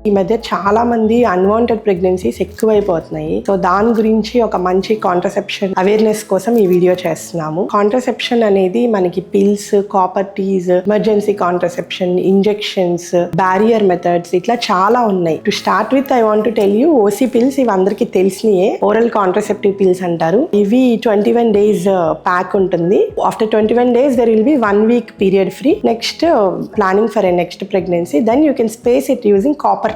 ఈ మధ్య చాలా మంది అన్వాంటెడ్ ప్రెగ్నెన్సీస్ ఎక్కువైపోతున్నాయి. సో దాని గురించి ఒక మంచి కాంట్రసెప్షన్ అవేర్నెస్ కోసం ఈ వీడియో చేస్తున్నాము. కాంట్రసెప్షన్ అనేది మనకి pills, copper Ts, emergency contraception, injections, barrier methods ఇట్లా చాలా ఉన్నాయి. To start with I want to tell you OC pills ఇవి అందరికి తెలిసినయే. ఓరల్ కాంట్రసెప్టివ్ పిల్స్ అంటారు. ఇవి 21 days ప్యాక్ ఉంటుంది. After 21 days there will be 1 week period free. Next planning for a next pregnancy, then you can space it using copper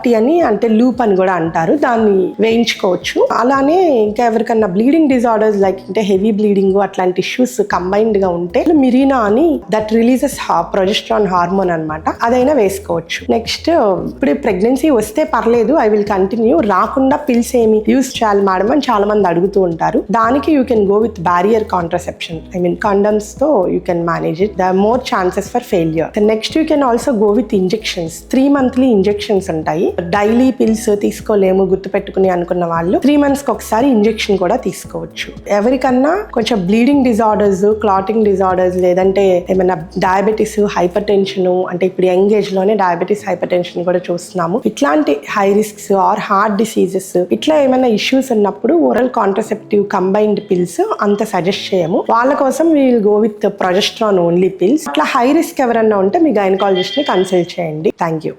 T అని అంటే loop అని కూడా అంటారు. దాన్ని వేయించుకోవచ్చు. అలానే ఇంకా ఎవరికన్నా బ్లీడింగ్ డిజార్డర్స్ లైక్ అంటే హెవీ బ్లీడింగ్ అట్లాంటి ఇష్యూస్ కంబైన్డ్ గా ఉంటే మిరీనా అని దట్ రిలీజెస్ ప్రొజెస్ట్రాన్ హార్మోన్ అన్నమాట, అదైనా వేసుకోవచ్చు. నెక్స్ట్ ఇప్పుడు ప్రెగ్నెన్సీ వస్తే పర్లేదు, ఐ విల్ కంటిన్యూ, రాకుండా పిల్స్ ఏమి యూస్ చేయాలి మేడం అని చాలా మంది అడుగుతూ ఉంటారు. దానికి you can go with barrier contraception, I mean condoms తో you can manage it. The more chances for failure. Next you can also go with injections. 3 monthly injections ఉంటాయి. డైలీ పిల్స్ తీసుకోలేము గుర్తుపెట్టుకుని అనుకున్న వాళ్ళు 3 months కి ఒకసారి ఇంజెక్షన్ కూడా తీసుకోవచ్చు. ఎవరికన్నా కొంచెం బ్లీడింగ్ డిజార్డర్స్, క్లాటింగ్ డిజార్డర్స్, లేదంటే ఏమైనా డయాబెటీస్, హైపర్ టెన్షన్, అంటే ఇప్పుడు యంగ్ ఏజ్ లోనే డయాబెటీస్, హైపర్ టెన్షన్ కూడా చూస్తున్నాము. ఇట్లాంటి high risks are heart diseases ఇట్లా ఏమైనా ఇష్యూస్ ఉన్నప్పుడు ఓరల్ కాంట్రసెప్టివ్ కంబైన్డ్ పిల్స్ అంత సజెస్ట్ చేయము. వాళ్ళ కోసం we will go with progesterone only pills. అట్లా హై రిస్క్ ఎవరన్నా ఉంటే మీ గైనకాలజిస్ట్ ని కన్సల్ట్ చేయండి. Thank you.